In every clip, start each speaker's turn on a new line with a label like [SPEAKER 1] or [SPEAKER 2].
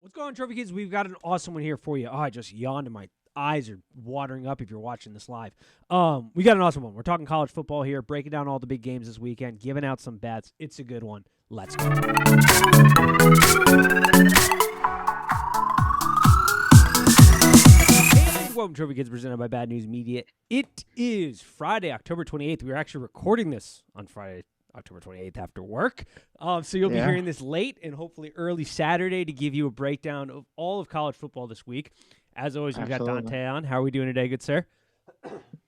[SPEAKER 1] What's going on, Trophy Kids? We've got an awesome one here for you. Oh, I just yawned and my eyes are watering up if you're watching this live. We got an awesome one. We're talking college football here, breaking down all the big games this weekend, giving out some bets. It's a good one. Let's go. And welcome, Trophy Kids, presented by Bad News Media. It is Friday, October 28th. We're actually recording this on Friday, October 28th after work. So you'll be hearing this late and hopefully early Saturday to give you a breakdown of all of college football this week. As always, we've got Dante on. How are we doing today, good sir?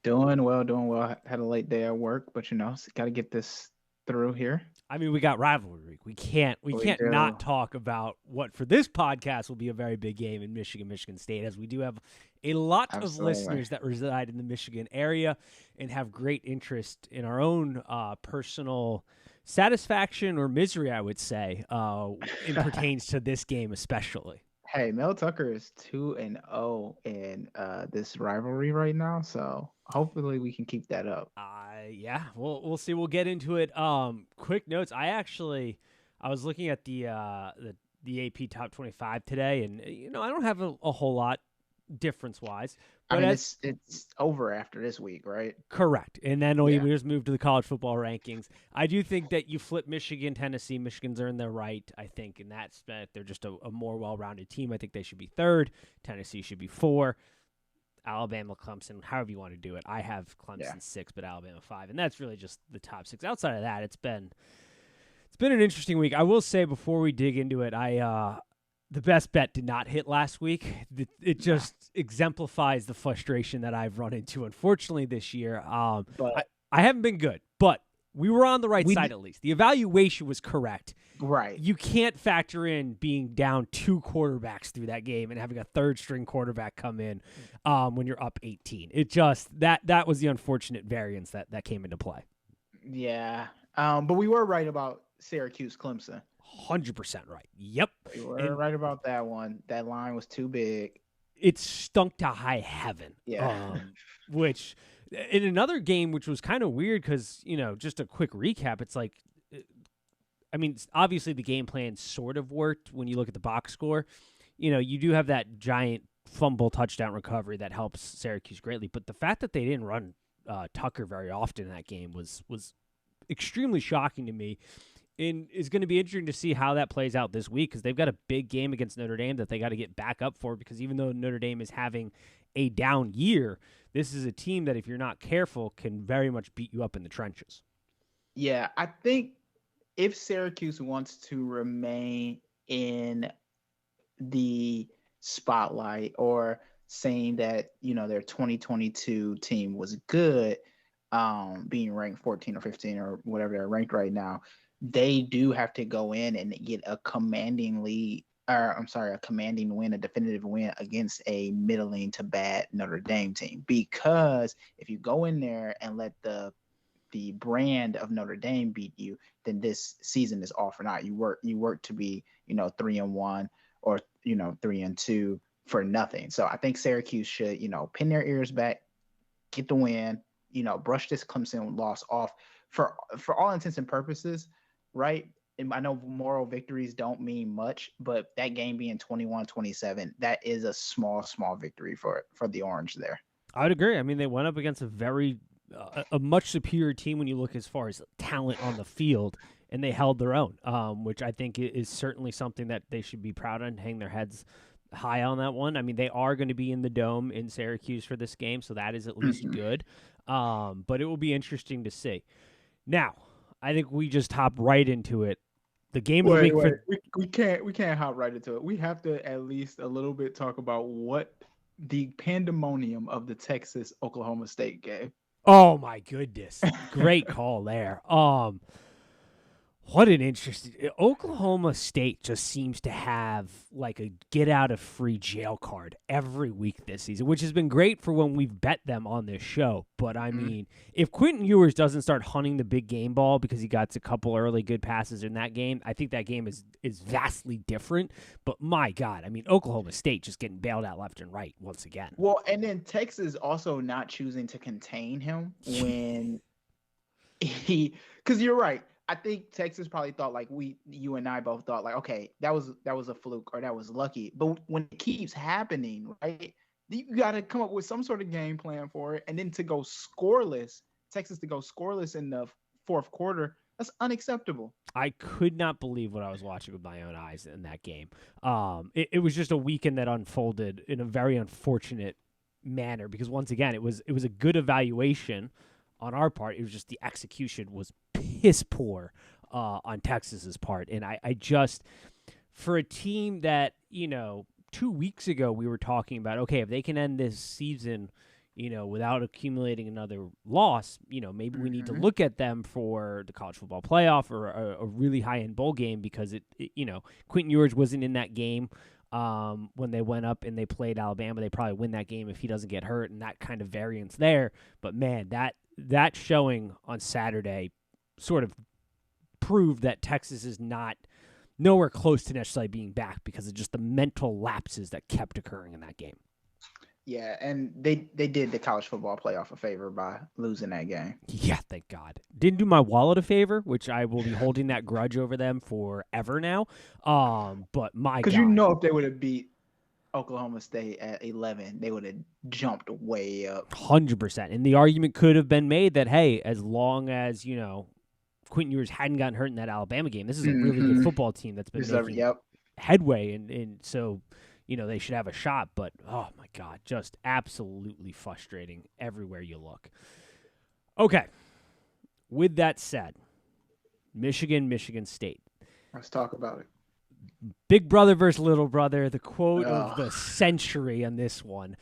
[SPEAKER 2] Doing well. Had a late day at work, but got to get this through here.
[SPEAKER 1] I mean, we got rivalry week. We can't not talk about what for this podcast will be a very big game in Michigan State, as we do have a lot of listeners that reside in the Michigan area and have great interest in our own personal satisfaction or misery, I would say, it pertains to this game especially.
[SPEAKER 2] Hey, Mel Tucker is 2-0 in this rivalry right now, so hopefully we can keep that up.
[SPEAKER 1] Yeah, we'll see. We'll get into it. Quick notes. I was looking at the AP Top 25 today, and I don't have a whole lot difference-wise.
[SPEAKER 2] But it's over after this week, right?
[SPEAKER 1] Correct. And then we just move to the college football rankings. I do think that you flip Michigan, Tennessee. Michigan's earned their right, I think, in that aspect. They're just a more well-rounded team. I think they should be third. Tennessee should be 4. Alabama, Clemson, however you want to do it. I have Clemson 6, but Alabama 5. And that's really just the top 6. Outside of that, it's been an interesting week. I will say before we dig into it, the best bet did not hit last week. It just exemplifies the frustration that I've run into, unfortunately, this year. But I haven't been good, but we were on the right side at least. The evaluation was correct.
[SPEAKER 2] Right.
[SPEAKER 1] You can't factor in being down 2 quarterbacks through that game and having a third-string quarterback come in when you're up 18. It just that was the unfortunate variance that came into play.
[SPEAKER 2] Yeah, but we were right about Syracuse, Clemson.
[SPEAKER 1] 100% right. Yep.
[SPEAKER 2] We were right about that one. That line was too big.
[SPEAKER 1] It stunk to high heaven.
[SPEAKER 2] Yeah.
[SPEAKER 1] Which in another game, which was kind of weird because, just a quick recap, it's like, obviously the game plan sort of worked when you look at the box score. You do have that giant fumble touchdown recovery that helps Syracuse greatly. But the fact that they didn't run Tucker very often in that game was extremely shocking to me. And it's going to be interesting to see how that plays out this week because they've got a big game against Notre Dame that they got to get back up for because even though Notre Dame is having a down year, this is a team that if you're not careful can very much beat you up in the trenches.
[SPEAKER 2] Yeah, I think if Syracuse wants to remain in the spotlight or saying that, their 2022 team was good, being ranked 14 or 15 or whatever they're ranked right now, they do have to go in and get a commanding win, a definitive win against a middling to bad Notre Dame team. Because if you go in there and let the brand of Notre Dame beat you, then this season is off or not. You work to be, 3-1 or 3-2 for nothing. So I think Syracuse should, pin their ears back, get the win, brush this Clemson loss off for all intents and purposes. Right. And I know moral victories don't mean much, but that game being 21-27, that is a small victory for the Orange there.
[SPEAKER 1] I would agree. They went up against a much superior team when you look as far as talent on the field, and they held their own, which I think is certainly something that they should be proud of and hang their heads high on that one. They are going to be in the Dome in Syracuse for this game, so that is at least good. But it will be interesting to see. Now, I think we just hop right into it. The game of the week.
[SPEAKER 2] We can't hop right into it. We have to at least a little bit talk about what the pandemonium of the Texas-Oklahoma State game.
[SPEAKER 1] Oh my goodness. Great call there. What an interesting Oklahoma State just seems to have like a get out of free jail card every week this season, which has been great for when we've bet them on this show. But if Quentin Ewers doesn't start hunting the big game ball because he got a couple early good passes in that game, I think that game is vastly different. But my God, Oklahoma State just getting bailed out left and right once again.
[SPEAKER 2] Well, and then Texas also not choosing to contain him when because you're right. I think Texas probably thought like you and I both thought like, okay, that was a fluke or that was lucky. But when it keeps happening, right, you got to come up with some sort of game plan for it, and then to go scoreless, Texas to go scoreless in the fourth quarter, that's unacceptable.
[SPEAKER 1] I could not believe what I was watching with my own eyes in that game. It was just a weekend that unfolded in a very unfortunate manner because once again, it was a good evaluation on our part. It was just the execution was piss poor on Texas's part, and I just for a team that 2 weeks ago we were talking about, okay, if they can end this season without accumulating another loss, maybe we need to look at them for the college football playoff or a really high-end bowl game because Quentin Ewers wasn't in that game when they went up and they played Alabama. They probably win that game if he doesn't get hurt and that kind of variance there. But, man, that showing on Saturday sort of proved that Texas is nowhere close to necessarily being back because of just the mental lapses that kept occurring in that game.
[SPEAKER 2] Yeah, and they did the college football playoff a favor by losing that game.
[SPEAKER 1] Yeah, thank God. Didn't do my wallet a favor, which I will be holding that grudge over them forever now. But my God.
[SPEAKER 2] Because if they would have beat Oklahoma State at 11, they would have jumped way up.
[SPEAKER 1] 100%. And the argument could have been made that, hey, as long as, Quentin Ewers hadn't gotten hurt in that Alabama game, this is a really good football team that's been making headway. And so they should have a shot, but oh my God, just absolutely frustrating everywhere you look. Okay. With that said, Michigan State.
[SPEAKER 2] Let's talk about it.
[SPEAKER 1] Big brother versus little brother, the quote of the century on this one.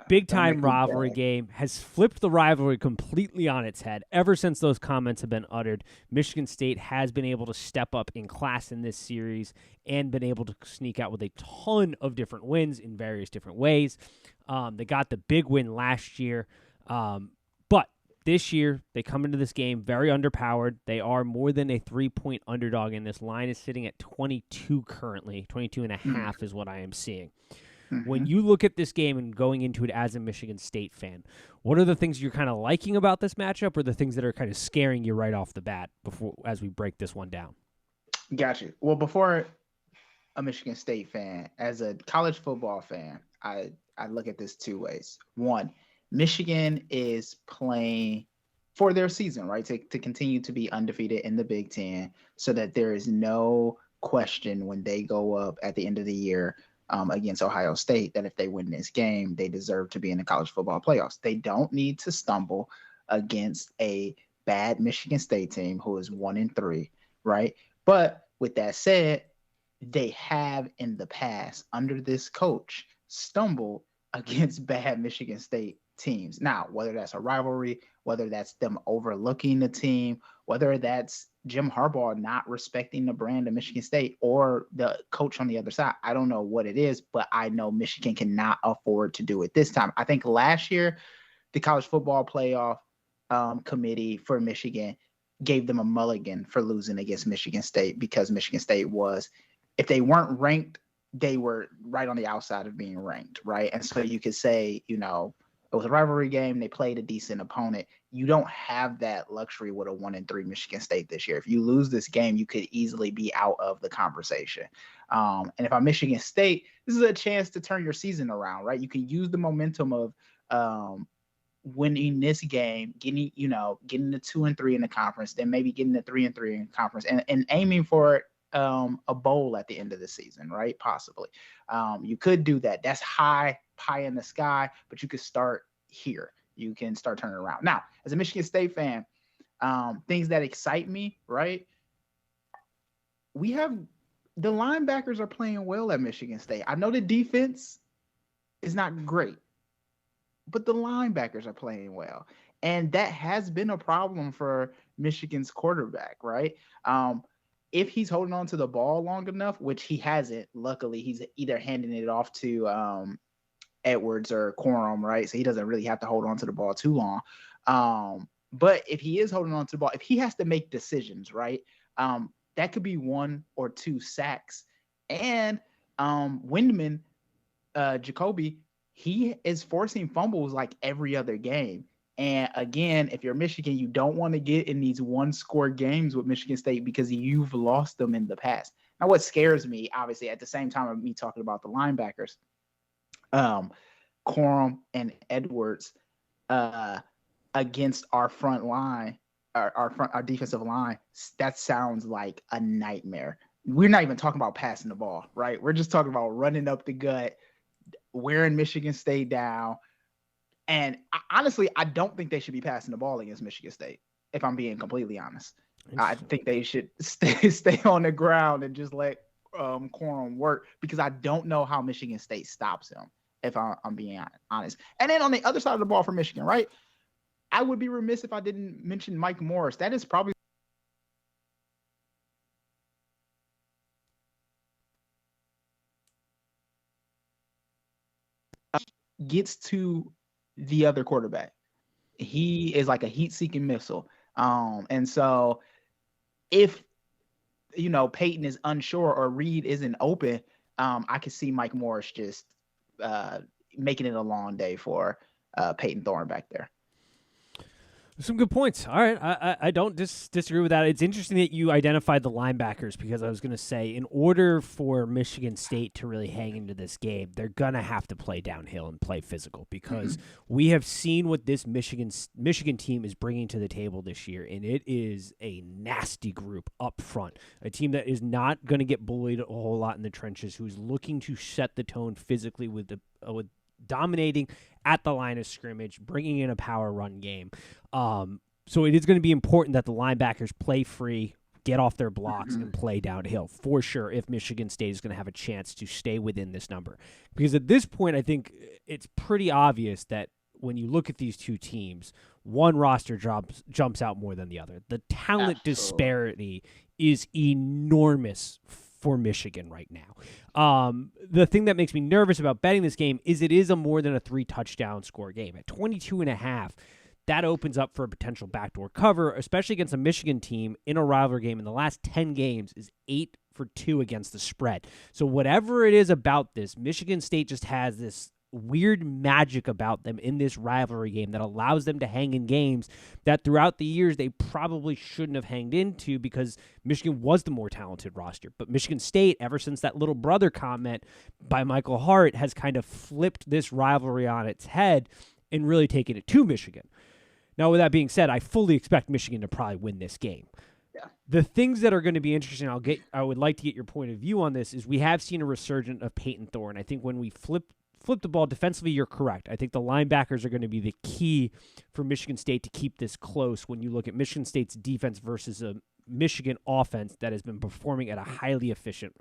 [SPEAKER 1] Big time rivalry game has flipped the rivalry completely on its head. Ever since those comments have been uttered, Michigan State has been able to step up in class in this series and been able to sneak out with a ton of different wins in various different ways. They got the big win last year, but this year they come into this game very underpowered. They are more than a 3-point underdog, and this line is sitting at 22 currently. 22.5 is what I am seeing. When you look at this game and going into it as a Michigan State fan, what are the things you're kind of liking about this matchup or the things that are kind of scaring you right off the bat as we break this one down?
[SPEAKER 2] Gotcha. Well, before a Michigan State fan, as a college football fan, I look at this two ways. One, Michigan is playing for their season, right? To continue to be undefeated in the Big Ten so that there is no question when they go up at the end of the year against Ohio State that if they win this game, they deserve to be in the college football playoffs. They don't need to stumble against a bad Michigan State team who is 1-3, right? But with that said, they have in the past under this coach stumbled against bad Michigan State teams. Now, whether that's a rivalry, whether that's them overlooking the team, whether that's Jim Harbaugh not respecting the brand of Michigan State or the coach on the other side, I don't know what it is, but I know Michigan cannot afford to do it this time. I think last year, the college football playoff committee for Michigan gave them a mulligan for losing against Michigan State because Michigan State was, if they weren't ranked, they were right on the outside of being ranked, right? And so you could say, it was a rivalry game. They played a decent opponent. You don't have that luxury with a 1-3 Michigan State this year. If you lose this game, you could easily be out of the conversation. And if I'm Michigan State, this is a chance to turn your season around, right? You can use the momentum of winning this game, getting the 2-3 in the conference, then maybe getting the 3-3 in the conference, and aiming for a bowl at the end of the season, right? Possibly. You could do that. That's high in the sky, but you could start here. You can start turning around. Now, as a Michigan State fan, things that excite me, right? We have the linebackers are playing well at Michigan State. I know the defense is not great, but the linebackers are playing well. And that has been a problem for Michigan's quarterback, right? If he's holding on to the ball long enough, which he hasn't, luckily, he's either handing it off to Edwards or Corum, right? So he doesn't really have to hold on to the ball too long. But if he is holding on to the ball, if he has to make decisions, right, that could be 1 or 2 sacks. And Windman, Jacoby, he is forcing fumbles like every other game. And again, if you're Michigan, you don't want to get in these one-score games with Michigan State because you've lost them in the past. Now, what scares me, obviously, at the same time of me talking about the linebackers, Corum and Edwards against our front line, our defensive line, that sounds like a nightmare. We're not even talking about passing the ball, right? We're just talking about running up the gut, wearing Michigan State down. And honestly, I don't think they should be passing the ball against Michigan State, if I'm being completely honest. I think they should stay on the ground and just let Corum work, because I don't know how Michigan State stops him, if I'm being honest. And then on the other side of the ball for Michigan, right? I would be remiss if I didn't mention Mike Morris. That is probably gets to the other quarterback. He is like a heat-seeking missile. And so if, Peyton is unsure or Reed isn't open, I could see Mike Morris just making it a long day for Peyton Thorne back there.
[SPEAKER 1] Some good points. All right. I don't disagree with that. It's interesting that you identified the linebackers, because I was going to say, in order for Michigan State to really hang into this game, they're going to have to play downhill and play physical, because we have seen what this Michigan team is bringing to the table this year, and it is a nasty group up front, a team that is not going to get bullied a whole lot in the trenches, who's looking to set the tone physically with dominating at the line of scrimmage, bringing in a power run game. So it is going to be important that the linebackers play free, get off their blocks, and play downhill for sure, if Michigan State is going to have a chance to stay within this number. Because at this point, I think it's pretty obvious that when you look at these two teams, one roster jumps out more than the other. The talent disparity is enormous for Michigan right now. The thing that makes me nervous about betting this game is it is a more than a 3-touchdown score game. At 22.5, that opens up for a potential backdoor cover, especially against a Michigan team in a rivalry game. In the last 10 games is 8 for 2 against the spread. So whatever it is about this, Michigan State just has this weird magic about them in this rivalry game that allows them to hang in games that throughout the years they probably shouldn't have hanged into, because Michigan was the more talented roster. But Michigan State, ever since that little brother comment by Michael Hart, has kind of flipped this rivalry on its head and really taken it to Michigan. Now, with that being said, I fully expect Michigan to probably win this game.
[SPEAKER 2] Yeah.
[SPEAKER 1] The things that are going to be interesting, I would like to get your point of view on this, is we have seen a resurgence of Peyton Thorne. I think when we flip the ball defensively, you're correct. I think the linebackers are going to be the key for Michigan State to keep this close when you look at Michigan State's defense versus a Michigan offense that has been performing at a highly efficient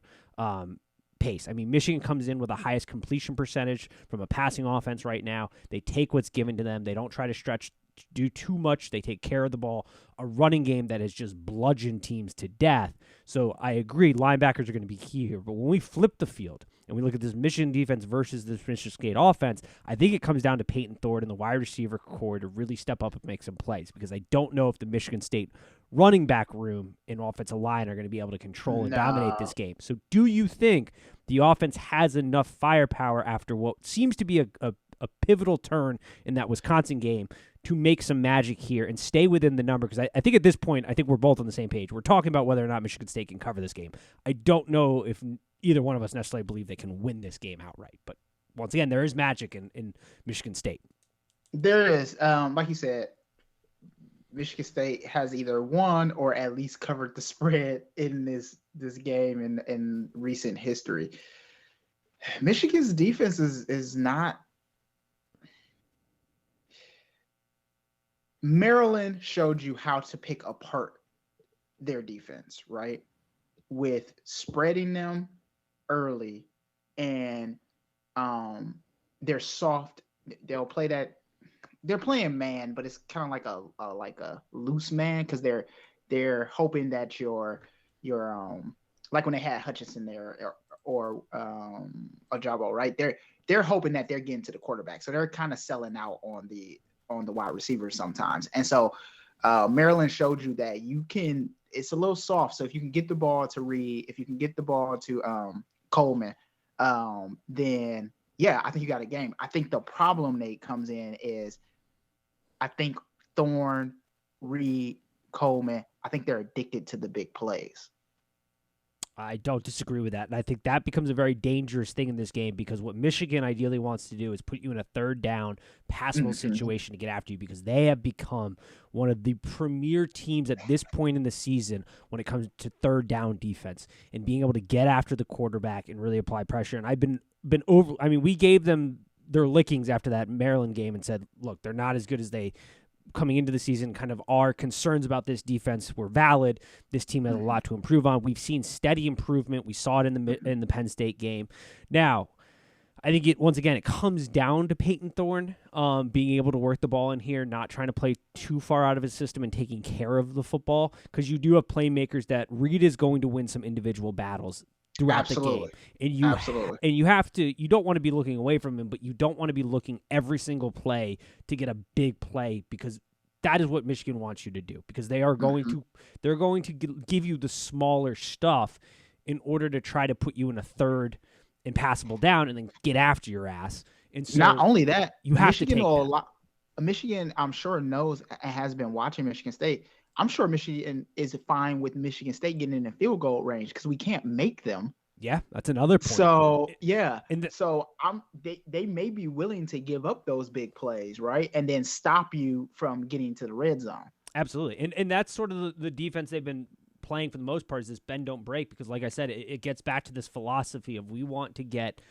[SPEAKER 1] pace. I mean, Michigan comes in with the highest completion percentage from a passing offense right now. They take what's given to them. They don't try to do too much. They take care of the ball. A running game that has just bludgeoned teams to death. So I agree, linebackers are going to be key here. But when we flip the field and we look at this Michigan defense versus this Michigan State offense, I think it comes down to Peyton Thorne and the wide receiver core to really step up and make some plays, because I don't know if the Michigan State running back room and offensive line are going to be able to control and dominate this game. So do you think the offense has enough firepower after what seems to be a pivotal turn in that Wisconsin game to make some magic here and stay within the number? Because I think at this point, I think we're both on the same page. We're talking about whether or not Michigan State can cover this game. I don't know if either one of us necessarily believe they can win this game outright. But once again, there is magic in Michigan State.
[SPEAKER 2] There is. Like you said, Michigan State has either won or at least covered the spread in this game in recent history. Michigan's defense is not. Maryland showed you how to pick apart their defense, right? With spreading them early, and they're soft. They'll play that. They're playing man, but it's kind of like a loose man, because they're hoping that your like when they had Hutchinson there or Ojabo, right? They're hoping that they're getting to the quarterback, so they're kind of selling out on the wide receiver sometimes. And so Maryland showed you that you can. It's a little soft, so if you can get the ball to Reed, if you can get the ball to Coleman, then yeah, I think you got a game. I think the problem, Nate, comes in is I think Thorne, Reed, Coleman, I think they're addicted to the big plays.
[SPEAKER 1] I don't disagree with that. And I think that becomes a very dangerous thing in this game because what Michigan ideally wants to do is put you in a third down, passable situation to get after you because they have become one of the premier teams at this point in the season when it comes to third down defense and being able to get after the quarterback and really apply pressure. And I've been over. I mean, we gave them their lickings after that Maryland game and said, look, they're not as good as they coming into the season. Kind of our concerns about this defense were valid. This team has a lot to improve on. We've seen steady improvement. We saw it in the Penn State game. Now, I think once again it comes down to Peyton Thorne being able to work the ball in here, not trying to play too far out of his system and taking care of the football because you do have playmakers that Reed is going to win some individual battles throughout the game. And you have to, you don't want to be looking away from him, but you don't want to be looking every single play to get a big play because that is what Michigan wants you to do because they are going to give you the smaller stuff in order to try to put you in a third and passable down and then get after your ass. And so
[SPEAKER 2] not only that,
[SPEAKER 1] you have to take that.
[SPEAKER 2] Michigan, I'm sure knows and has been watching Michigan State. I'm sure Michigan is fine with Michigan State getting in the field goal range because we can't make them.
[SPEAKER 1] Yeah, that's another point.
[SPEAKER 2] So they may be willing to give up those big plays, right, and then stop you from getting to the red zone.
[SPEAKER 1] Absolutely, and that's sort of the defense they've been playing for the most part is this bend don't break because, like I said, it gets back to this philosophy of we want to get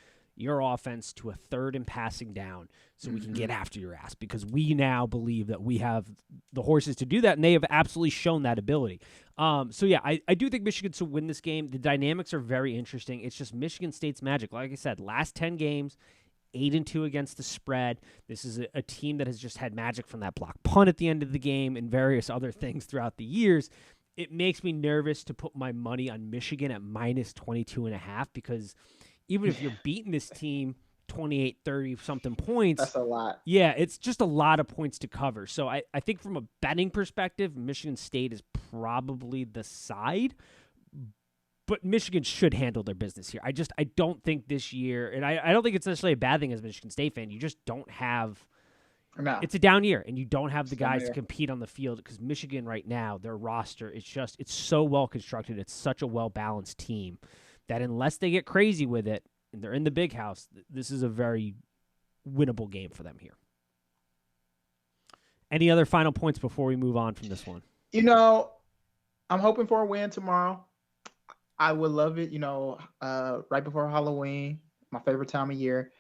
[SPEAKER 1] your offense to a third and passing down so we can get after your ass because we now believe that we have the horses to do that, and they have absolutely shown that ability. So, yeah, I do think Michigan should win this game. The dynamics are very interesting. It's just Michigan State's magic. Like I said, last 10 games, 8-2 against the spread. This is a team that has just had magic from that block punt at the end of the game and various other things throughout the years. It makes me nervous to put my money on Michigan at minus 22.5 because – even if you're beating this team 28, 30 something points.
[SPEAKER 2] That's a lot.
[SPEAKER 1] Yeah, it's just a lot of points to cover. So I think from a betting perspective, Michigan State is probably the side. But Michigan should handle their business here. I don't think this year, and I don't think it's necessarily a bad thing as a Michigan State fan. You just don't have
[SPEAKER 2] No.
[SPEAKER 1] It's a down year, and you don't have the guys to compete on the field because Michigan right now, their roster, it's so well constructed. It's such a well-balanced team that unless they get crazy with it and they're in the big house, this is a very winnable game for them here. Any other final points before we move on from this one?
[SPEAKER 2] I'm hoping for a win tomorrow. I would love it, right before Halloween, my favorite time of year,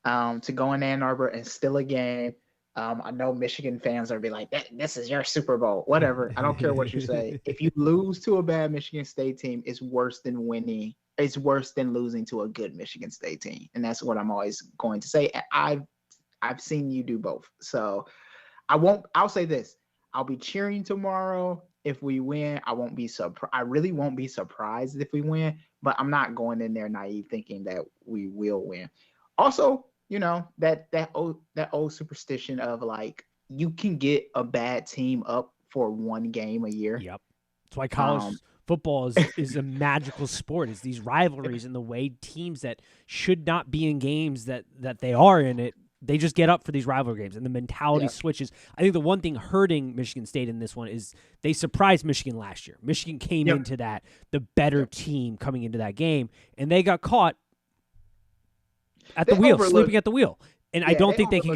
[SPEAKER 2] to go in Ann Arbor and steal a game. I know Michigan fans are be like, this is your Super Bowl, whatever. I don't care what you say. If you lose to a bad Michigan State team, it's worse than winning. It's worse than losing to a good Michigan State team. And that's what I'm always going to say. I've seen you do both. So I'll say this. I'll be cheering tomorrow if we win. I really won't be surprised if we win, but I'm not going in there naive thinking that we will win. Also, that old superstition of like you can get a bad team up for one game a year.
[SPEAKER 1] Yep. That's why college football is a magical sport. It's these rivalries and the way teams that should not be in games that they are in it, they just get up for these rivalry games and the mentality switches. I think the one thing hurting Michigan State in this one is they surprised Michigan last year. Michigan came into that, the better team coming into that game, and they got caught at the wheel, sleeping at the wheel. And I don't think they can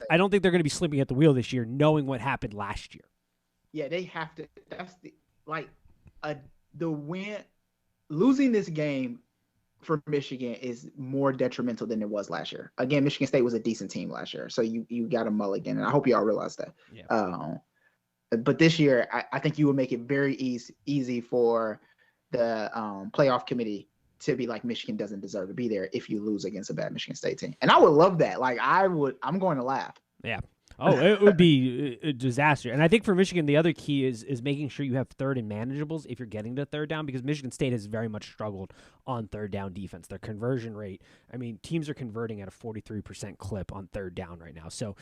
[SPEAKER 1] I don't think they're going to be sleeping at the wheel this year, knowing what happened last year.
[SPEAKER 2] Yeah, they have to. That's the win. Losing this game for Michigan is more detrimental than it was last year. Again, Michigan State was a decent team last year, so you got a mulligan, and I hope you all realize that.
[SPEAKER 1] Yeah.
[SPEAKER 2] But this year, I think you would make it very easy for the playoff committee to be like, Michigan doesn't deserve to be there if you lose against a bad Michigan State team. And I would love that. Like I'm going to laugh.
[SPEAKER 1] Yeah. Oh, it would be a disaster. And I think for Michigan, the other key is making sure you have third and manageables if you're getting to third down, because Michigan State has very much struggled on third down defense. Their conversion rate, teams are converting at a 43% clip on third down right now. So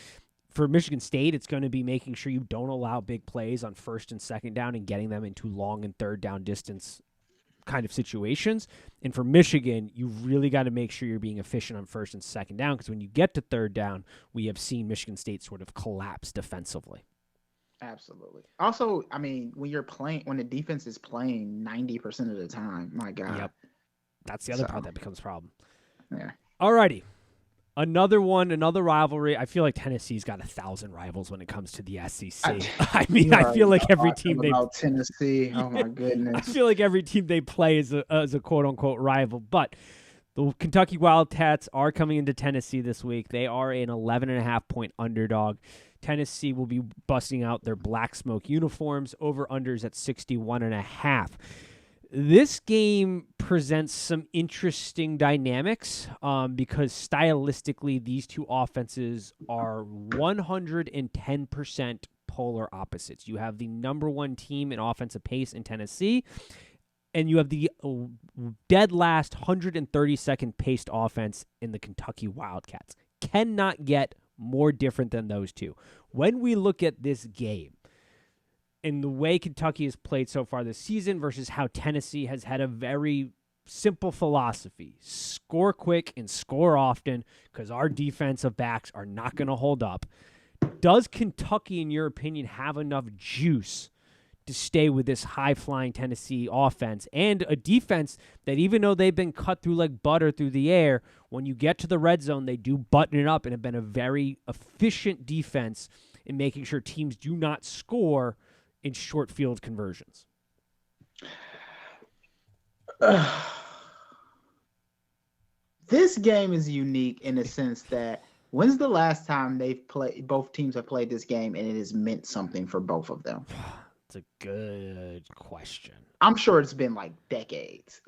[SPEAKER 1] for Michigan State, it's going to be making sure you don't allow big plays on first and second down and getting them into long and third down distance kind of situations. And for Michigan, you really got to make sure you're being efficient on first and second down, because when you get to third down, we have seen Michigan State sort of collapse defensively.
[SPEAKER 2] Absolutely. Also, I mean, when the defense is playing 90% of the time, my God.
[SPEAKER 1] Yep. That's the other part that becomes a problem.
[SPEAKER 2] Yeah.
[SPEAKER 1] Alrighty. Another rivalry. I feel like Tennessee's got 1,000 rivals when it comes to the SEC. I feel like every team
[SPEAKER 2] Tennessee. Oh my goodness.
[SPEAKER 1] I feel like every team they play is a quote unquote rival. But the Kentucky Wildcats are coming into Tennessee this week. They are an 11.5-point underdog. Tennessee will be busting out their black smoke uniforms. Over-unders at 61.5. This game presents some interesting dynamics because stylistically these two offenses are 110% polar opposites. You have the number one team in offensive pace in Tennessee, and you have the dead last 132nd paced offense in the Kentucky Wildcats. Cannot get more different than those two. When we look at this game, in the way Kentucky has played so far this season versus how Tennessee has had a very simple philosophy: score quick and score often, because our defensive backs are not going to hold up. Does Kentucky, in your opinion, have enough juice to stay with this high-flying Tennessee offense and a defense that, even though they've been cut through like butter through the air, when you get to the red zone, they do button it up and have been a very efficient defense in making sure teams do not score in short field conversions?
[SPEAKER 2] This game is unique in the sense that when's the last time both teams have played this game and it has meant something for both of them?
[SPEAKER 1] It's a good question.
[SPEAKER 2] I'm sure it's been like decades.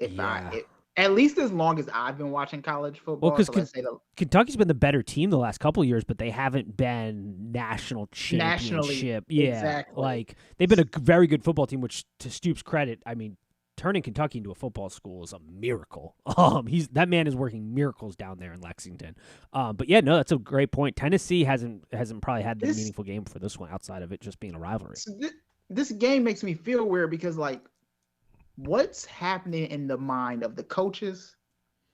[SPEAKER 2] At least as long as I've been watching college football.
[SPEAKER 1] Well, because Kentucky's been the better team the last couple of years, but they haven't been national championship. Yeah,
[SPEAKER 2] exactly.
[SPEAKER 1] Like they've been a very good football team, which, to Stoops' credit, I mean, turning Kentucky into a football school is a miracle. That man is working miracles down there in Lexington. But yeah, no, that's a great point. Tennessee hasn't probably had the meaningful game for this one outside of it just being a rivalry.
[SPEAKER 2] So this game makes me feel weird because, like, what's happening in the mind of the coaches,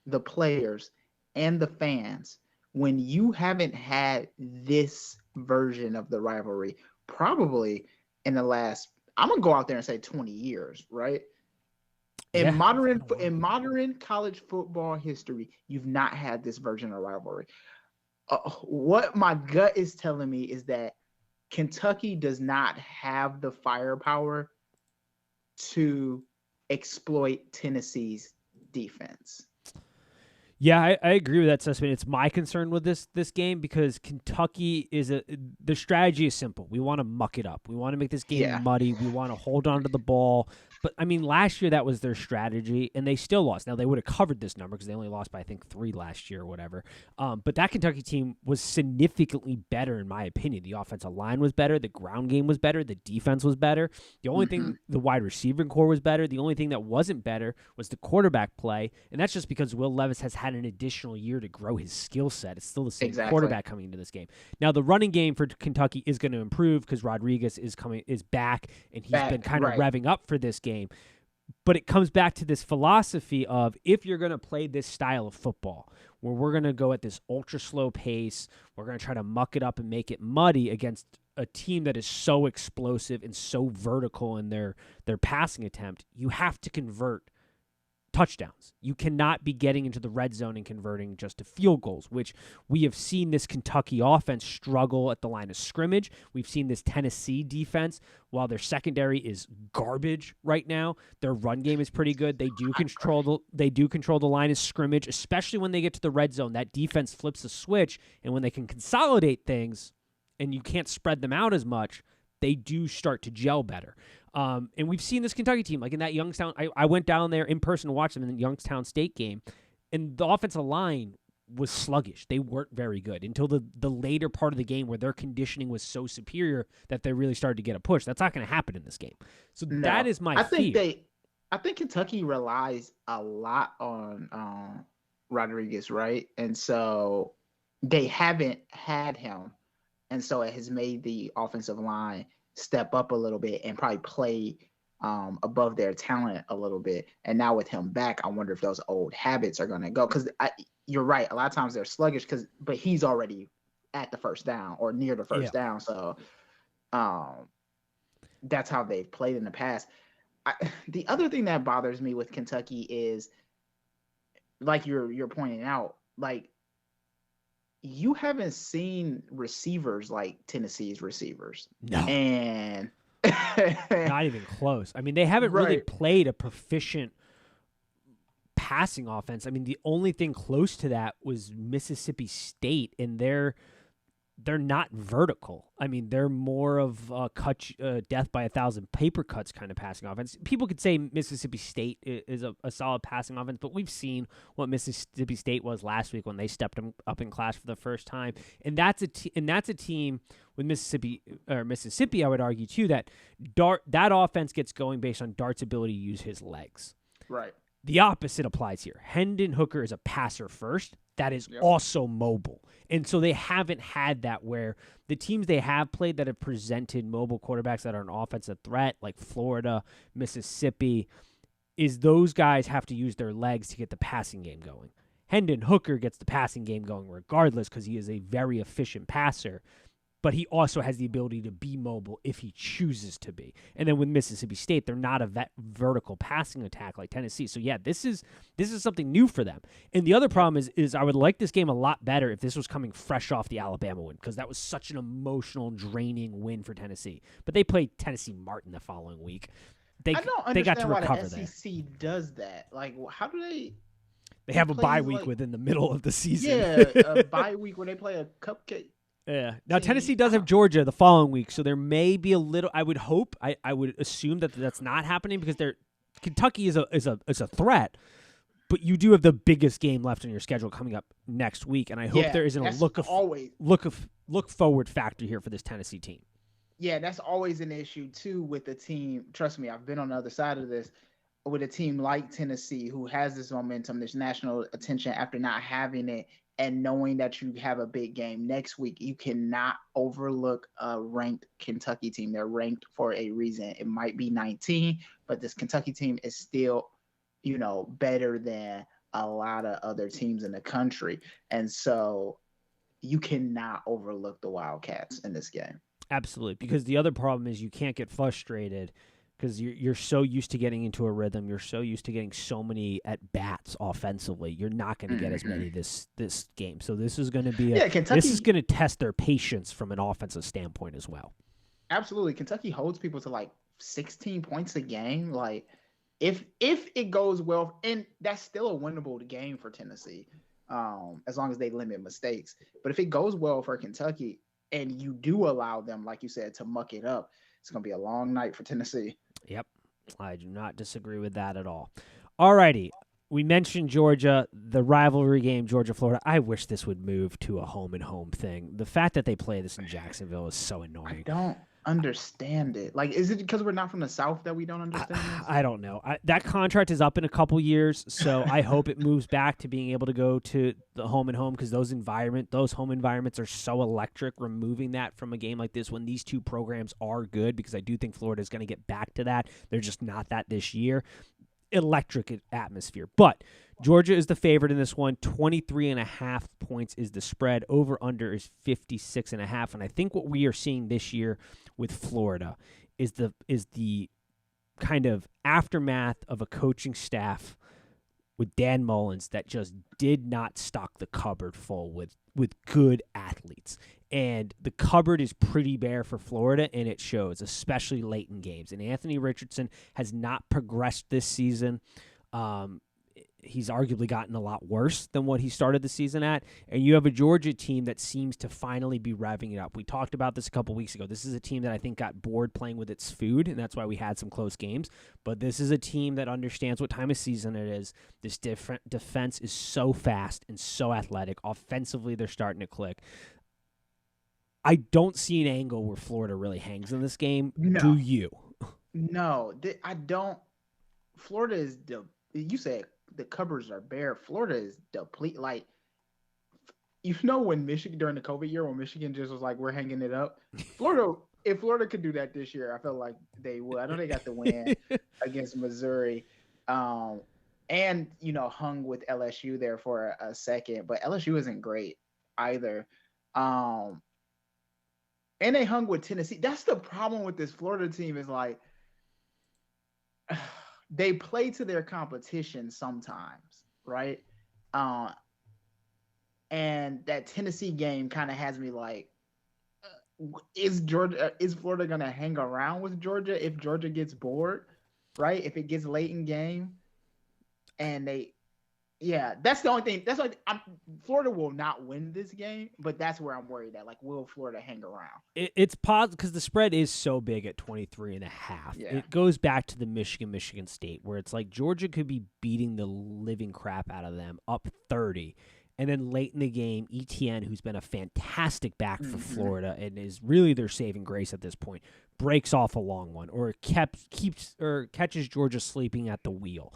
[SPEAKER 2] the players, and the fans when you haven't had this version of the rivalry probably in the last, I'm going to go out there and say 20 years, right? In modern college football history, you've not had this version of rivalry. What my gut is telling me is that Kentucky does not have the firepower to exploit Tennessee's defense.
[SPEAKER 1] Yeah, I agree with that assessment. It's my concern with this game because Kentucky the strategy is simple. We want to muck it up. We want to make this game muddy. We want to hold on to the ball. But, I mean, last year that was their strategy, and they still lost. Now, they would have covered this number because they only lost by, I think, 3 last year or whatever. But that Kentucky team was significantly better, in my opinion. The offensive line was better. The ground game was better. The defense was better. The only thing, the wide receiving core was better. The only thing that wasn't better was the quarterback play, and that's just because Will Levis has had an additional year to grow his skill set. It's still the same quarterback coming into this game. Now, the running game for Kentucky is going to improve because Rodriguez is back, and he's been kind of revving up for this game. But it comes back to this philosophy of, if you're going to play this style of football where we're going to go at this ultra slow pace, we're going to try to muck it up and make it muddy against a team that is so explosive and so vertical in their passing attempt, you have to convert touchdowns. You cannot be getting into the red zone and converting just to field goals, which we have seen this Kentucky offense struggle at the line of scrimmage. We've seen this Tennessee defense, while their secondary is garbage right now, their run game is pretty good. They do control the line of scrimmage, especially when they get to the red zone. That defense flips a switch, and when they can consolidate things and you can't spread them out as much, they do start to gel better. And we've seen this Kentucky team, like in that Youngstown. I went down there in person to watch them in the Youngstown State game, and the offensive line was sluggish. They weren't very good until the later part of the game where their conditioning was so superior that they really started to get a push. That's not going to happen in this game. So that is my fear.
[SPEAKER 2] I think Kentucky relies a lot on Rodriguez, right? And so they haven't had him. And so it has made the offensive line step up a little bit and probably play above their talent a little bit. And now with him back, I wonder if those old habits are going to go. Because you're right. A lot of times they're sluggish but he's already at the first down or near the first down. So that's how they've played in the past. The other thing that bothers me with Kentucky is, like you're pointing out, like you haven't seen receivers like Tennessee's receivers.
[SPEAKER 1] No.
[SPEAKER 2] And
[SPEAKER 1] not even close. I mean, they haven't really played a proficient passing offense. I mean, the only thing close to that was Mississippi State, and they're not vertical. I mean, they're more of a death by 1,000 paper cuts kind of passing offense. People could say Mississippi State is a solid passing offense, but we've seen what Mississippi State was last week when they stepped up in class for the first time. And that's a team with Mississippi. I would argue too that that offense gets going based on Dart's ability to use his legs.
[SPEAKER 2] Right.
[SPEAKER 1] The opposite applies here. Hendon Hooker is a passer first that is also mobile. And so they haven't had that, where the teams they have played that have presented mobile quarterbacks that are an offensive threat, like Florida, Mississippi, is those guys have to use their legs to get the passing game going. Hendon Hooker gets the passing game going regardless because he is a very efficient passer, but he also has the ability to be mobile if he chooses to be. And then with Mississippi State, they're not a vertical passing attack like Tennessee. So yeah, this is something new for them. And the other problem is I would like this game a lot better if this was coming fresh off the Alabama win, because that was such an emotional, draining win for Tennessee. But they played Tennessee Martin the following week.
[SPEAKER 2] I don't understand got to why recover the SEC does that. Like, how do they?
[SPEAKER 1] They have a bye week within the middle of the season.
[SPEAKER 2] Yeah, a bye week where they play a cupcake.
[SPEAKER 1] Yeah. Now Tennessee does have Georgia the following week, so there may be a little. I would hope. I would assume that that's not happening because Kentucky is a threat, but you do have the biggest game left on your schedule coming up next week, and I hope there isn't a look forward factor here for this Tennessee team.
[SPEAKER 2] Yeah, that's always an issue too with the team. Trust me, I've been on the other side of this. With a team like Tennessee, who has this momentum, this national attention after not having it, and knowing that you have a big game next week, you cannot overlook a ranked Kentucky team. They're ranked for a reason. It might be 19, but this Kentucky team is still, better than a lot of other teams in the country. And so you cannot overlook the Wildcats in this game.
[SPEAKER 1] Absolutely, because the other problem is you can't get frustrated because you're so used to getting into a rhythm. You're so used to getting so many at-bats offensively. You're not going to get as many this game. So this is going to be this is going to test their patience from an offensive standpoint as well.
[SPEAKER 2] Absolutely. Kentucky holds people to like 16 points a game. Like if it goes well, and that's still a winnable game for Tennessee, as long as they limit mistakes. But if it goes well for Kentucky and you do allow them, like you said, to muck it up, it's going to be a long night for Tennessee.
[SPEAKER 1] Yep. I do not disagree with that at all. All righty. We mentioned Georgia, the rivalry game, Georgia-Florida. I wish this would move to a home-and-home thing. The fact that they play this in Jacksonville is so annoying.
[SPEAKER 2] I don't understand it. Like, is it because we're not from the South that we don't understand this?
[SPEAKER 1] I don't know. That contract is up in a couple years, so I hope it moves back to being able to go to the home and home, because those home environments are so electric. Removing that from a game like this when these two programs are good, because I do think Florida is going to get back to that. They're just not that this year. Electric atmosphere. But Georgia is the favorite in this one. 23.5 points is the spread. Over-under is 56.5. And I think what we are seeing this year with Florida is the kind of aftermath of a coaching staff with Dan Mullins that just did not stock the cupboard full with good athletes. And the cupboard is pretty bare for Florida, and it shows, especially late in games. And Anthony Richardson has not progressed this season. He's arguably gotten a lot worse than what he started the season at. And you have a Georgia team that seems to finally be revving it up. We talked about this a couple weeks ago. This is a team that I think got bored playing with its food, and that's why we had some close games. But this is a team that understands what time of season it is. This different defense is so fast and so athletic. Offensively, they're starting to click. I don't see an angle where Florida really hangs in this game. No. Do you?
[SPEAKER 2] No, I don't. Florida is you said the cupboards are bare. Florida is deplete. Like, when Michigan during the COVID year, when Michigan just was like, we're hanging it up. Florida if Florida could do that this year, I feel like they would. I know they got the win against Missouri, and hung with LSU there for a second, but LSU isn't great either. And they hung with Tennessee. That's the problem with this Florida team is like they play to their competition sometimes, right? And that Tennessee game kind of has me like, is Florida gonna hang around with Georgia if Georgia gets bored, right? If it gets late in game, and that's the only thing. That's like Florida will not win this game, but that's where I'm worried at. Like, will Florida hang around?
[SPEAKER 1] It's positive because the spread is so big at 23.5.
[SPEAKER 2] Yeah.
[SPEAKER 1] It goes back to the Michigan State where it's like Georgia could be beating the living crap out of them up 30. And then late in the game, ETN, who's been a fantastic back for Florida and is really their saving grace at this point, breaks off a long one or catches Georgia sleeping at the wheel.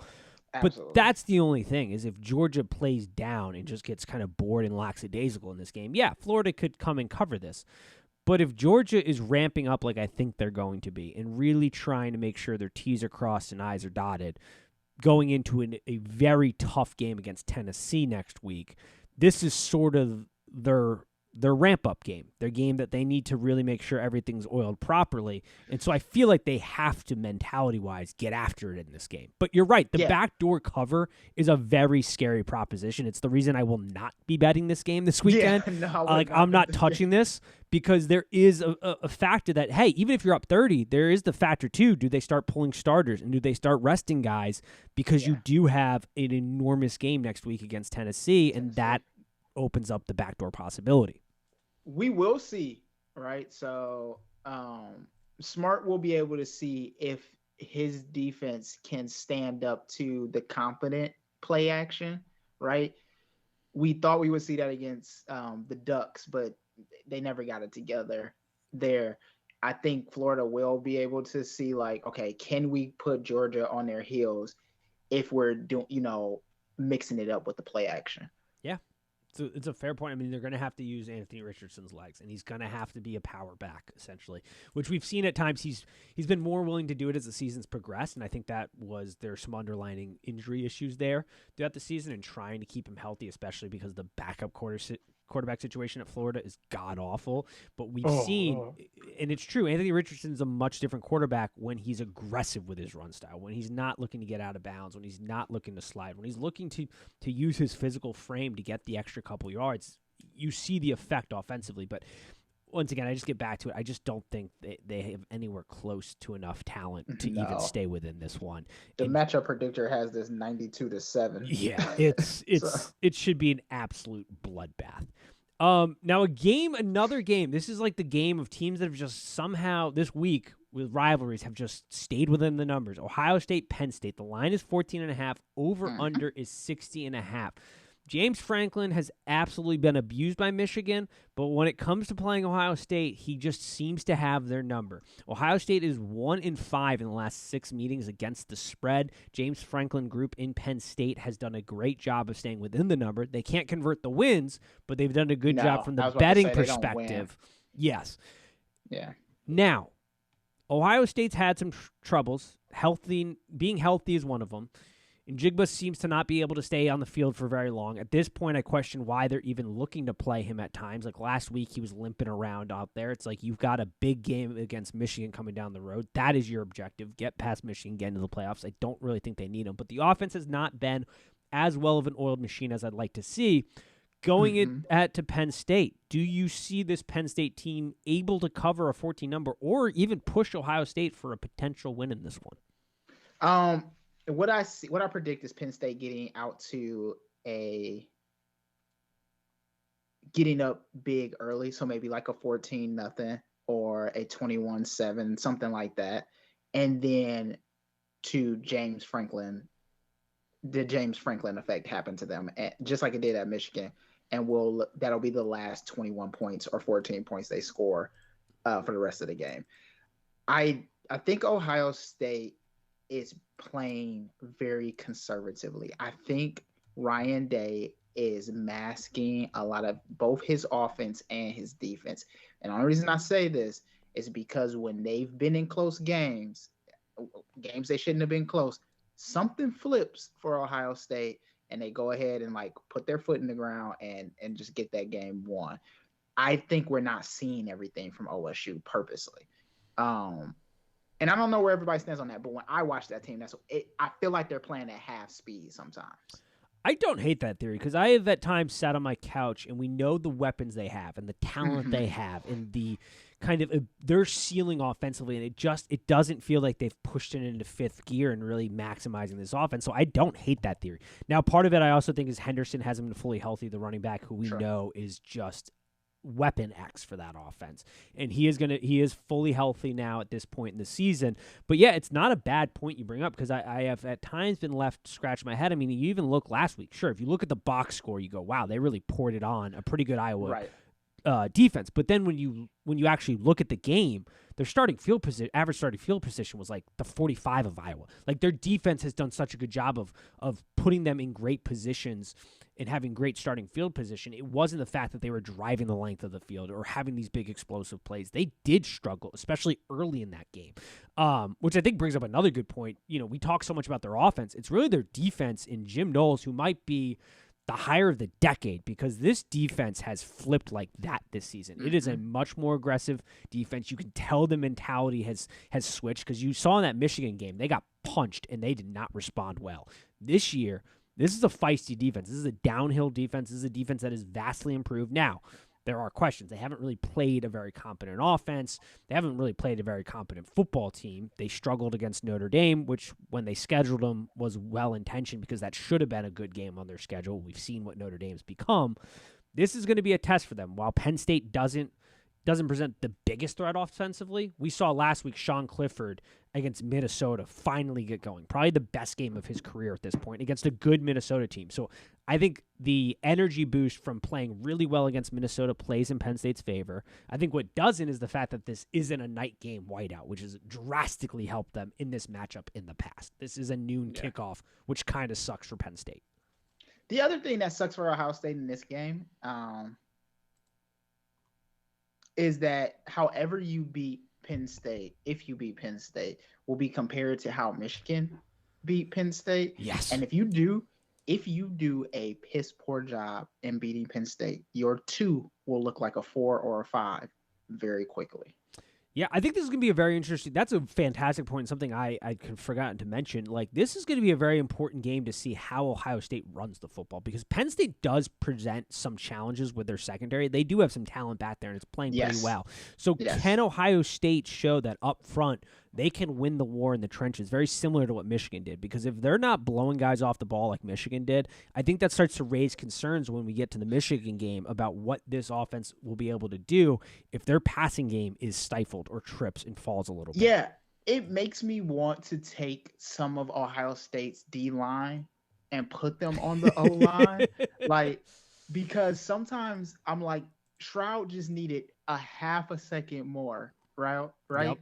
[SPEAKER 2] Absolutely.
[SPEAKER 1] But that's the only thing is if Georgia plays down and just gets kind of bored and lackadaisical in this game, yeah, Florida could come and cover this. But if Georgia is ramping up like I think they're going to be and really trying to make sure their T's are crossed and I's are dotted, going into a very tough game against Tennessee next week, this is sort of their ramp-up game, their game that they need to really make sure everything's oiled properly. And so I feel like they have to, mentality-wise, get after it in this game. But you're right, the backdoor cover is a very scary proposition. It's the reason I will not be betting this game this weekend. I'm not touching this because there is a factor that, hey, even if you're up 30, there is the factor, too. Do they start pulling starters and do they start resting guys? Because you do have an enormous game next week against Tennessee, and that opens up the backdoor possibility.
[SPEAKER 2] We will see, right? So Smart will be able to see if his defense can stand up to the competent play action, right? We thought we would see that against the Ducks, but they never got it together there. I think Florida will be able to see, like, okay, can we put Georgia on their heels if we're mixing it up with the play action?
[SPEAKER 1] Yeah. So it's a fair point. I mean, they're going to have to use Anthony Richardson's legs, and he's going to have to be a power back, essentially, which we've seen at times. He's been more willing to do it as the season's progressed, and I think that there's some underlying injury issues there throughout the season and trying to keep him healthy, especially because the backup quarterback situation at Florida is god-awful. But we've seen, and it's true, Anthony Richardson's a much different quarterback when he's aggressive with his run style, when he's not looking to get out of bounds, when he's not looking to slide, when he's looking to use his physical frame to get the extra couple yards. You see the effect offensively. But once again, I just get back to it. I just don't think they have anywhere close to enough talent to even stay within this one.
[SPEAKER 2] The matchup predictor has this 92-7.
[SPEAKER 1] Yeah, it should be an absolute bloodbath. Now another game. This is like the game of teams that have just somehow this week with rivalries have just stayed within the numbers. Ohio State, Penn State. The line is 14.5. Over under is 60.5. James Franklin has absolutely been abused by Michigan, but when it comes to playing Ohio State, he just seems to have their number. Ohio State is 1-5 in the last 6 meetings against the spread. James Franklin group in Penn State has done a great job of staying within the number. They can't convert the wins, but they've done a good job from the betting perspective. Yes.
[SPEAKER 2] Yeah.
[SPEAKER 1] Now, Ohio State's had some troubles. Being healthy is one of them. And Njigba seems to not be able to stay on the field for very long. At this point, I question why they're even looking to play him at times. Like last week, he was limping around out there. It's like you've got a big game against Michigan coming down the road. That is your objective. Get past Michigan, get into the playoffs. I don't really think they need him. But the offense has not been as well of an oiled machine as I'd like to see. Going to Penn State, do you see this Penn State team able to cover a 14 number or even push Ohio State for a potential win in this one?
[SPEAKER 2] What I predict is Penn State getting up big early, so maybe like a 14-0 or a 21-7, something like that, and then to James Franklin, the James Franklin effect happened to them, just like it did at Michigan, and that'll be the last 21 points or 14 points they score for the rest of the game. I think Ohio State is playing very conservatively. I think Ryan Day is masking a lot of both his offense and his defense. And the only reason I say this is because when they've been in close games they shouldn't have been close, something flips for Ohio State and they go ahead and like put their foot in the ground and just get that game won. I think we're not seeing everything from OSU purposely. And I don't know where everybody stands on that, but when I watch that team, I feel like they're playing at half speed sometimes.
[SPEAKER 1] I don't hate that theory because I have at times sat on my couch and we know the weapons they have and the talent they have and the kind of their ceiling offensively, and it doesn't feel like they've pushed it into fifth gear and really maximizing this offense. So I don't hate that theory. Now, part of it I also think is Henderson hasn't been fully healthy, the running back who we know is just weapon X for that offense, and he is fully healthy now at this point in the season. But yeah, it's not a bad point you bring up because I have at times been left scratching my head. I mean, you even look last week. Sure, if you look at the box score, you go, wow, they really poured it on a pretty good Iowa defense. But then when you actually look at the game, their average starting field position was like the 45 of Iowa. Like their defense has done such a good job of putting them in great positions and having great starting field position. It wasn't the fact that they were driving the length of the field or having these big explosive plays. They did struggle, especially early in that game, which I think brings up another good point. You know, we talk so much about their offense. It's really their defense in Jim Knowles who might be the hire of the decade because this defense has flipped like that this season. It is a much more aggressive defense. You can tell the mentality has switched because you saw in that Michigan game, they got punched and they did not respond well. This year, this is a feisty defense. This is a downhill defense. This is a defense that is vastly improved. Now, there are questions. They haven't really played a very competent offense. They haven't really played a very competent football team. They struggled against Notre Dame, which when they scheduled them was well-intentioned because that should have been a good game on their schedule. We've seen what Notre Dame's become. This is going to be a test for them. While Penn State doesn't present the biggest threat offensively, we saw last week Sean Clifford against Minnesota finally get going. Probably the best game of his career at this point against a good Minnesota team. So I think the energy boost from playing really well against Minnesota plays in Penn State's favor. I think what doesn't is the fact that this isn't a night game whiteout, which has drastically helped them in this matchup in the past. This is a noon kickoff, which kind of sucks for Penn State.
[SPEAKER 2] The other thing that sucks for Ohio State in this game is that however you beat Penn State, if you beat Penn State, will be compared to how Michigan beat Penn State.
[SPEAKER 1] Yes.
[SPEAKER 2] And if you do a piss poor job in beating Penn State, your 2 will look like a 4 or a 5 very quickly.
[SPEAKER 1] Yeah, I think this is going to be a very interesting – that's a fantastic point, something I could have forgotten to mention. Like, this is going to be a very important game to see how Ohio State runs the football because Penn State does present some challenges with their secondary. They do have some talent back there, and it's playing pretty well. So can Ohio State show that up front they can win the war in the trenches, very similar to what Michigan did? Because if they're not blowing guys off the ball like Michigan did, I think that starts to raise concerns when we get to the Michigan game about what this offense will be able to do if their passing game is stifled or trips and falls a little bit.
[SPEAKER 2] Yeah, it makes me want to take some of Ohio State's D-line and put them on the O-line. Because sometimes I'm like, Stroud just needed a half a second more, right?
[SPEAKER 1] Yep.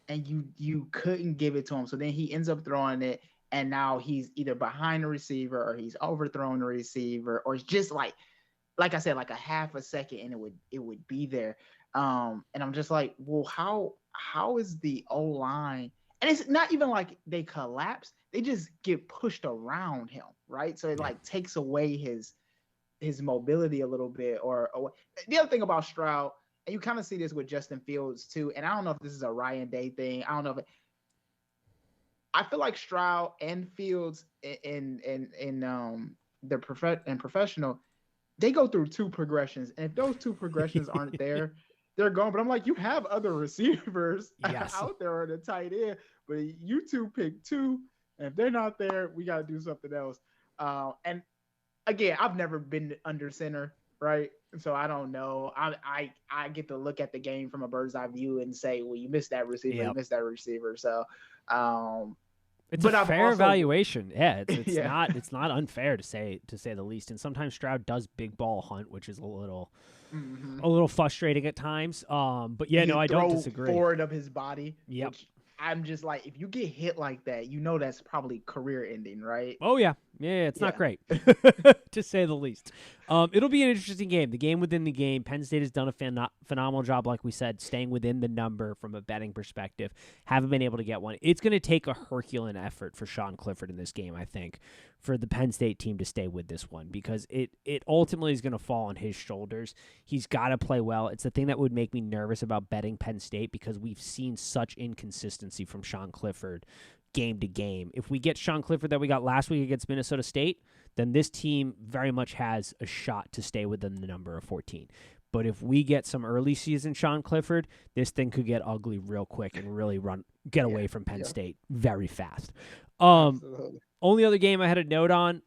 [SPEAKER 2] And you couldn't give it to him. So then he ends up throwing it, and now he's either behind the receiver or he's overthrown the receiver, or it's just like I said, like a half a second, and it would be there. And I'm just like, well, how is the O-line? And it's not even like they collapse. They just get pushed around him, right? So it like takes away his mobility a little bit. Or the other thing about Stroud, and you kind of see this with Justin Fields too. And I don't know if this is a Ryan Day thing. I don't know if I feel like Stroud and Fields in professional, they go through 2 progressions. And if those 2 progressions aren't there, they're gone. But I'm like, you have other receivers out there on the tight end, but you 2 pick 2. And if they're not there, we got to do something else. And again, I've never been under center, right? So I don't know. I get to look at the game from a bird's eye view and say, well, you missed that receiver, you missed that receiver. So
[SPEAKER 1] it's a fair evaluation. Yeah, it's not unfair to say the least. And sometimes Stroud does big ball hunt, which is a little frustrating at times. But yeah, no, I don't disagree.
[SPEAKER 2] Forward of his body.
[SPEAKER 1] Yep.
[SPEAKER 2] Which I'm just like, if you get hit like that, you know that's probably career ending, right?
[SPEAKER 1] Oh yeah, it's not great, to say the least. It'll be an interesting game. The game within the game. Penn State has done a phenomenal job, like we said, staying within the number from a betting perspective. Haven't been able to get one. It's going to take a Herculean effort for Sean Clifford in this game, I think, for the Penn State team to stay with this one, because it ultimately is going to fall on his shoulders. He's got to play well. It's the thing that would make me nervous about betting Penn State, because we've seen such inconsistency from Sean Clifford game to game. If we get Sean Clifford that we got last week against Minnesota State, then this team very much has a shot to stay within the number of 14. But if we get some early season Sean Clifford, this thing could get ugly real quick and really get away from Penn State very fast. Only other game I had a note on,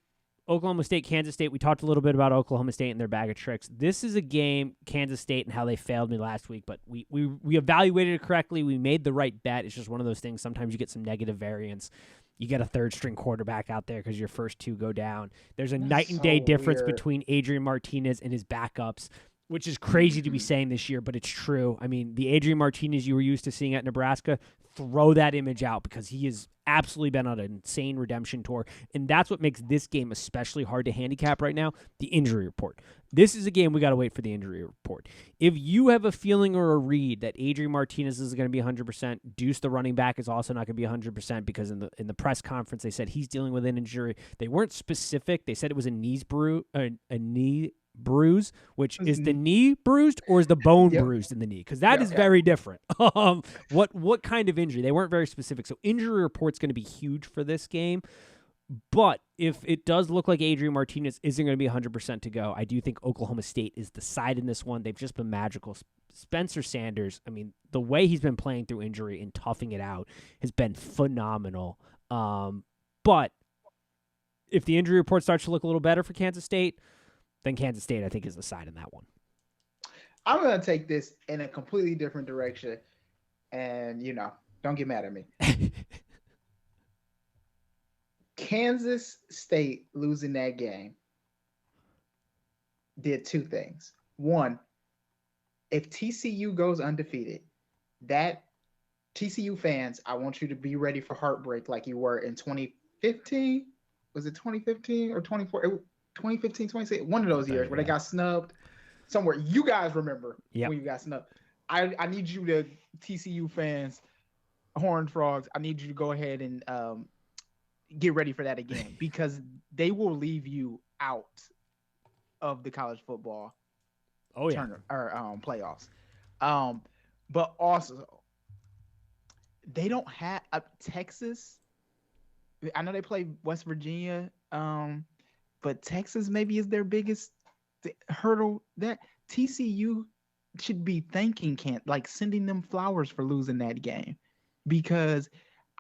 [SPEAKER 1] Oklahoma State, Kansas State. We talked a little bit about Oklahoma State and their bag of tricks. This is a game, Kansas State, and how they failed me last week, but we evaluated it correctly. We made the right bet. It's just one of those things. Sometimes you get some negative variance. You get a third-string quarterback out there because your first two go down. There's a night and day difference between Adrian Martinez and his backups, which is crazy to be saying this year, but it's true. I mean, the Adrian Martinez you were used to seeing at Nebraska, throw that image out, because he has absolutely been on an insane redemption tour, and that's what makes this game especially hard to handicap right now, the injury report. This is a game we got to wait for the injury report. If you have a feeling or a read that Adrian Martinez is going to be 100%, Deuce, the running back, is also not going to be 100%, because in the press conference they said he's dealing with an injury. They weren't specific. They said it was a knee bruise, which is the knee bruised or is the bone bruised in the knee? Because that is very different. What kind of injury? They weren't very specific. So injury report's going to be huge for this game. But if it does look like Adrian Martinez isn't going to be 100% to go, I do think Oklahoma State is the side in this one. They've just been magical. Spencer Sanders, I mean, the way he's been playing through injury and toughing it out has been phenomenal. But if the injury report starts to look a little better for Kansas State, then Kansas State, I think, is the side in that one.
[SPEAKER 2] I'm going to take this in a completely different direction. And, don't get mad at me. Kansas State losing that game did two things. One, if TCU goes undefeated, that TCU fans, I want you to be ready for heartbreak like you were in 2015. Was it 2015 or 2015, 2016, one of those years where they got snubbed somewhere. You guys remember when you got snubbed. I need you to, TCU fans, Horned Frogs, I need you to go ahead and get ready for that again, because they will leave you out of the college football playoffs. But also, they don't have Texas. I know they play West Virginia, but Texas maybe is their biggest hurdle. That TCU should be thanking sending them flowers for losing that game, because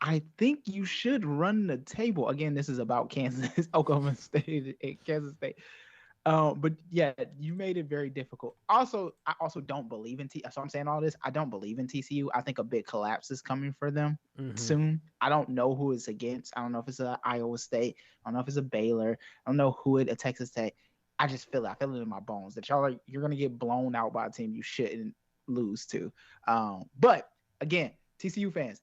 [SPEAKER 2] I think you should run the table. Again, this is about Kansas, Oklahoma State, and Kansas State. But yeah, you made it very difficult. Also, I also don't believe in so I'm saying all this. I don't believe in TCU. I think a big collapse is coming for them soon. I don't know who it's against. I don't know if it's a Iowa State. I don't know if it's a Baylor. I don't know who a Texas State. I just feel it. I feel it in my bones that you're gonna get blown out by a team you shouldn't lose to. But again, TCU fans,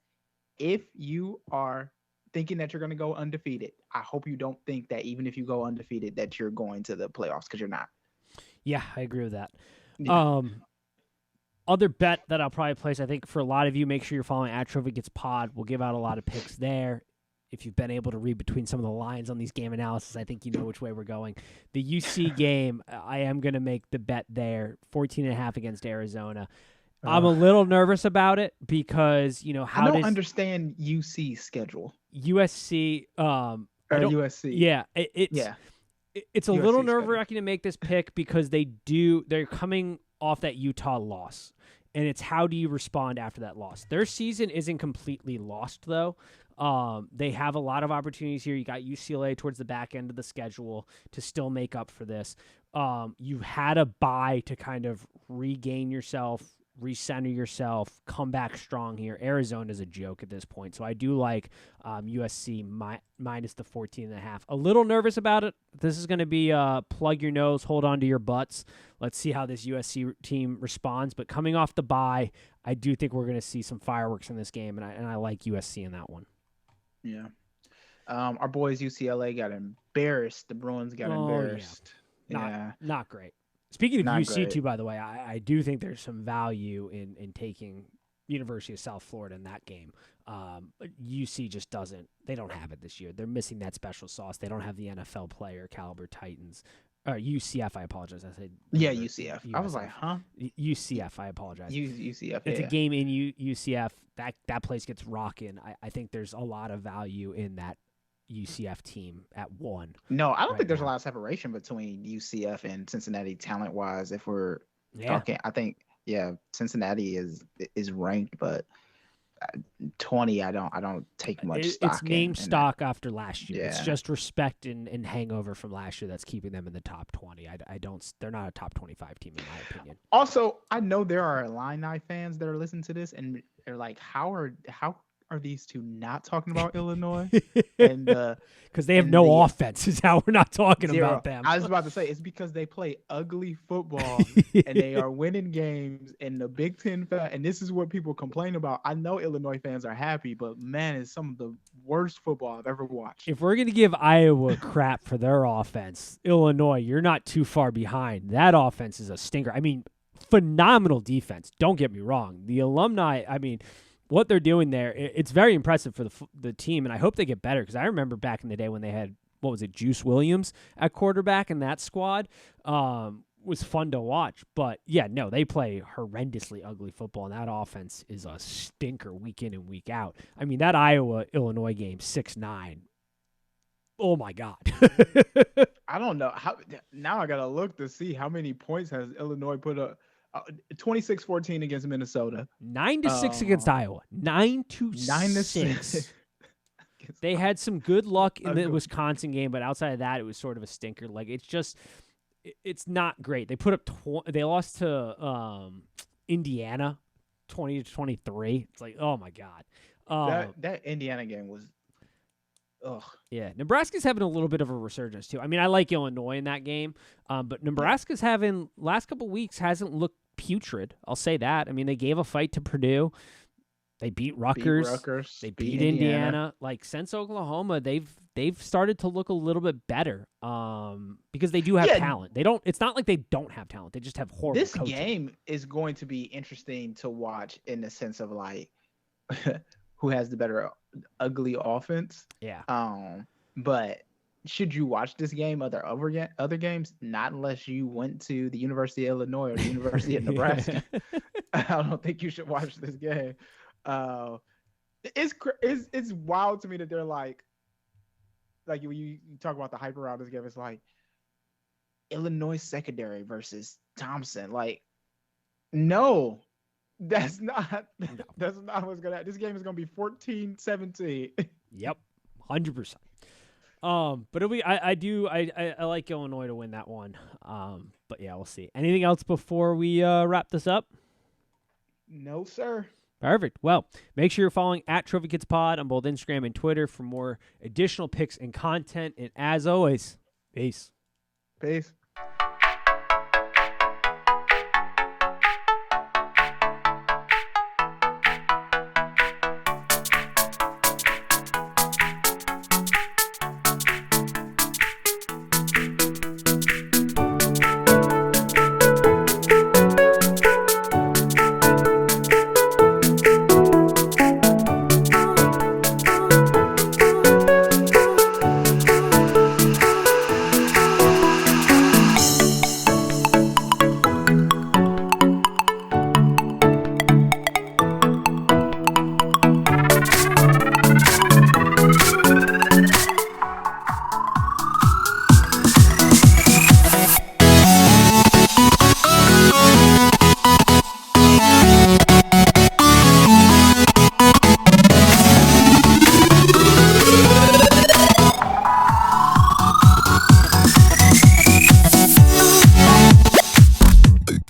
[SPEAKER 2] if you are thinking that you're going to go undefeated, I hope you don't think that even if you go undefeated that you're going to the playoffs, because you're not.
[SPEAKER 1] Yeah, I agree with that.
[SPEAKER 2] Yeah.
[SPEAKER 1] Other bet that I'll probably place, I think for a lot of you, make sure you're following at Trophy Gets Pod. We'll give out a lot of picks there. If you've been able to read between some of the lines on these game analysis, I think you know which way we're going. The UC game, I am going to make the bet there, 14.5 against Arizona. I'm a little nervous about it because,
[SPEAKER 2] I don't understand UC schedule.
[SPEAKER 1] USC.
[SPEAKER 2] USC.
[SPEAKER 1] Yeah. It's a USC little nerve-wracking to make this pick because they're coming off that Utah loss. And it's how do you respond after that loss? Their season isn't completely lost, though. They have a lot of opportunities here. You got UCLA towards the back end of the schedule to still make up for this. You had a bye to kind of regain yourself, recenter yourself, come back strong here. Arizona's a joke at this point. So I do like USC minus the 14.5. A little nervous about it. This is going to be plug your nose, hold on to your butts. Let's see how this USC team responds. But coming off the bye, I do think we're going to see some fireworks in this game, and I like USC in that one.
[SPEAKER 2] Yeah. Our boys UCLA got embarrassed. The Bruins got embarrassed.
[SPEAKER 1] Yeah. Not great. Speaking of UC, too, by the way, I do think there's some value in taking University of South Florida in that game. UC just doesn't. They don't have it this year. They're missing that special sauce. They don't have the NFL player caliber Titans. UCF, I apologize. I said
[SPEAKER 2] UCF. I was like, huh?
[SPEAKER 1] UCF, I apologize.
[SPEAKER 2] UCF.
[SPEAKER 1] It's a game in UCF. That place gets rocking. I think there's a lot of value in that UCF team at 1.
[SPEAKER 2] No, I don't think there's a lot of separation between UCF and Cincinnati talent wise. If we're talking, I think Cincinnati is ranked, but 20, I don't take much stock.
[SPEAKER 1] It's named stock after last year. Yeah. It's just respect and hangover from last year that's keeping them in the top 20. I don't. They're not a top 25 team in my opinion.
[SPEAKER 2] Also, I know there are Illini fans that are listening to this and they're like, how are these two not talking about Illinois? And
[SPEAKER 1] because they have no offense is how we're not talking about them.
[SPEAKER 2] I was about to say it's because they play ugly football and they are winning games in the Big Ten. And this is what people complain about. I know Illinois fans are happy, but man, it's some of the worst football I've ever watched.
[SPEAKER 1] If we're gonna give Iowa crap for their offense, Illinois, you're not too far behind. That offense is a stinker. I mean, phenomenal defense. Don't get me wrong. The alumni. I mean, what they're doing there, it's very impressive for the team, and I hope they get better because I remember back in the day when they had, Juice Williams at quarterback in that squad. Was fun to watch. But, yeah, no, they play horrendously ugly football, and that offense is a stinker week in and week out. I mean, that Iowa-Illinois game, 6-9. Oh, my God.
[SPEAKER 2] I don't know. Now I got to look to see how many points has Illinois put up. 26-14 against Minnesota.
[SPEAKER 1] 9-6 against Iowa. 9-6. They had some good luck in the Wisconsin game, but outside of that, it was sort of a stinker. Like it's not great. They put up. They lost to Indiana, 20-23. It's like, oh my God.
[SPEAKER 2] That Indiana game was. Ugh.
[SPEAKER 1] Yeah, Nebraska's having a little bit of a resurgence too. I mean, I like Illinois in that game, but Nebraska's having last couple weeks hasn't looked putrid. I'll say that. I mean, they gave a fight to Purdue. They beat Rutgers. They beat Indiana. Like since Oklahoma, they've started to look a little bit better because they do have talent. They don't. It's not like they don't have talent. They just have horrible.
[SPEAKER 2] This
[SPEAKER 1] coaching.
[SPEAKER 2] Game is going to be interesting to watch in the sense of like who has the better ugly offense.
[SPEAKER 1] Yeah.
[SPEAKER 2] But should you watch this game, other games? Not unless you went to the University of Illinois or the University of Nebraska. I don't think you should watch this game. It's wild to me that they're like when you talk about the hype around this game, it's like Illinois secondary versus Thompson. Like, no. That's not what's gonna happen. This game is gonna be 14-17.
[SPEAKER 1] Yep, 100%. But I like Illinois to win that one. But yeah, we'll see. Anything else before we wrap this up?
[SPEAKER 2] No, sir.
[SPEAKER 1] Perfect. Well, make sure you're following at Trophy Kids Pod on both Instagram and Twitter for more additional picks and content. And as always, peace.
[SPEAKER 2] Peace.